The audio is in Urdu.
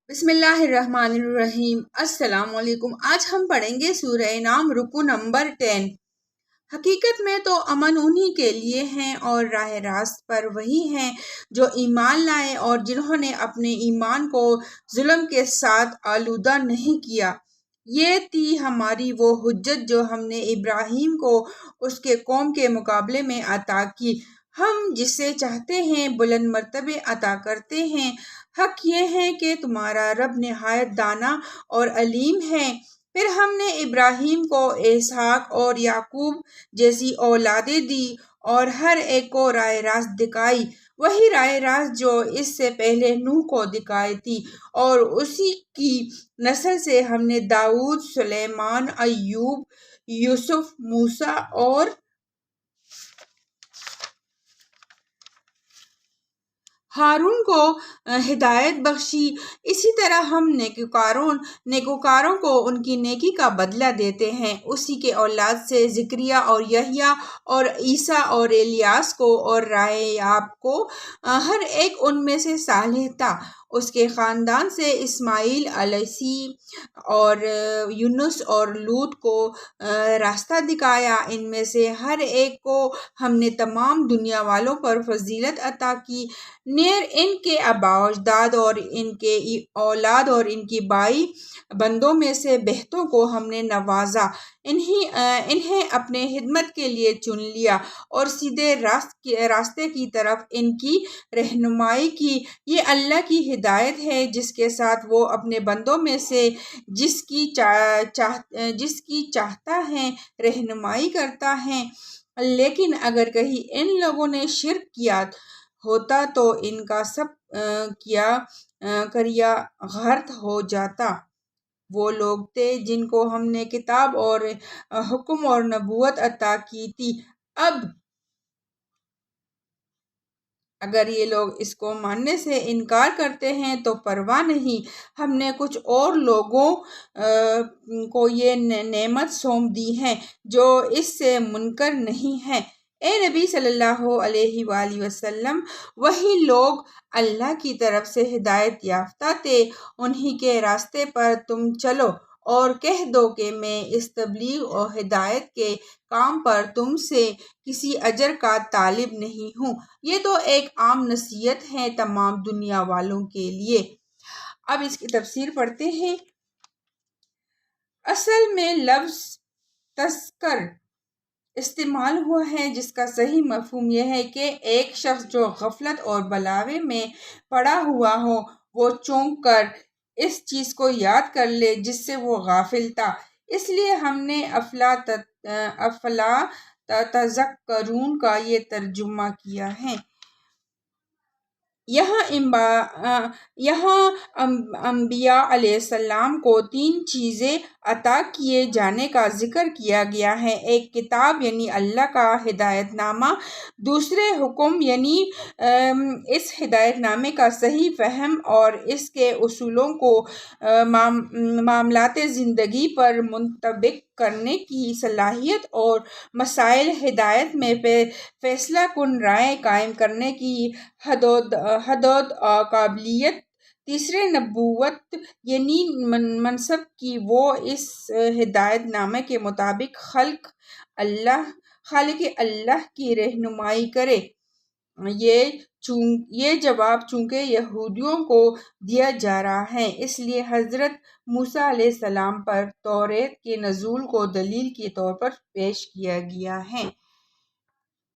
بسم اللہ الرحمن الرحیم۔ السلام علیکم۔ آج ہم پڑھیں گے سورہ انعام رکو نمبر 10۔ حقیقت میں تو امن انہی کے لیے ہیں اور راہ راست پر وہی ہیں جو ایمان لائے اور جنہوں نے اپنے ایمان کو ظلم کے ساتھ آلودہ نہیں کیا۔ یہ تھی ہماری وہ حجت جو ہم نے ابراہیم کو اس کے قوم کے مقابلے میں عطا کی۔ ہم جسے چاہتے ہیں بلند مرتبے عطا کرتے ہیں۔ حق یہ ہے کہ تمہارا رب نہایت دانا اور علیم ہے۔ پھر ہم نے ابراہیم کو اسحاق اور یعقوب جیسی اولادیں دی اور ہر ایک کو راہ راست دکھائی، وہی راہ راست جو اس سے پہلے نوح کو دکھائی تھی، اور اسی کی نسل سے ہم نے داؤد، سلیمان، ایوب، یوسف، موسیٰ اور ہارون کو ہدایت بخشی۔ اسی طرح ہم نیکوکاروں کو ان کی نیکی کا بدلہ دیتے ہیں۔ اسی کے اولاد سے زکریا اور یحییٰ اور عیسیٰ اور الیاس کو اور یعقوب کو، ہر ایک ان میں سے صالح تھا۔ اس کے خاندان سے اسماعیل، الیاس اور یونس اور لوط کو راستہ دکھایا۔ ان میں سے ہر ایک کو ہم نے تمام دنیا والوں پر فضیلت عطا کی۔ نیر ان کے آباء و اجداد اور ان کے اولاد اور ان کی بائی بندوں میں سے بہتوں کو ہم نے نوازا، انہیں اپنے خدمت کے لیے چن لیا اور سیدھے راستے کی طرف ان کی رہنمائی کی۔ یہ اللہ کی ہدایت ہے جس کے ساتھ وہ اپنے بندوں میں سے جس کی چاہتا ہے رہنمائی کرتا ہے۔ لیکن اگر کہیں ان لوگوں نے شرک کیا ہوتا تو ان کا سب کیا غارت ہو جاتا۔ وہ لوگ تھے جن کو ہم نے کتاب اور حکم اور نبوت عطا کی تھی۔ اب اگر یہ لوگ اس کو ماننے سے انکار کرتے ہیں تو پرواہ نہیں، ہم نے کچھ اور لوگوں کو یہ نعمت سونپ دی ہے جو اس سے منکر نہیں ہیں۔ اے نبی صلی اللہ علیہ وآلہ وسلم، وہی لوگ اللہ کی طرف سے ہدایت یافتہ تھے، انہی کے راستے پر تم چلو اور کہہ دو کہ میں اس تبلیغ و ہدایت کے کام پر تم سے کسی اجر کا طالب نہیں ہوں، یہ تو ایک عام نصیحت ہے تمام دنیا والوں کے لیے۔ اب اس کی تفسیر پڑھتے ہیں۔ اصل میں لفظ تذکر استعمال ہوا ہے جس کا صحیح مفہوم یہ ہے کہ ایک شخص جو غفلت اور بلاوے میں پڑا ہوا ہو، وہ چونک کر اس چیز کو یاد کر لے جس سے وہ غافل تھا۔ اس لیے ہم نے افلا تذکرون کا یہ ترجمہ کیا ہے۔ یہاں انبیاء علیہ السلام کو 3 چیزیں عطا کیے جانے کا ذکر کیا گیا ہے۔ ایک کتاب یعنی اللہ کا ہدایت نامہ، دوسرے حکم یعنی اس ہدایت نامے کا صحیح فہم اور اس کے اصولوں کو معاملات زندگی پر منطبق کرنے کی صلاحیت، اور مسائل ہدایت میں فیصلہ کن رائے قائم کرنے کی حدود قابلیت، تیسرے نبوت یعنی منصب کی وہ اس ہدایت نامے کے مطابق خالق اللہ کی رہنمائی کرے۔ یہ جواب چونکہ یہودیوں کو دیا جا رہا ہے، اس لیے حضرت موسیٰ علیہ السلام پر توریت کے نزول کو دلیل کے طور پر پیش کیا گیا ہے۔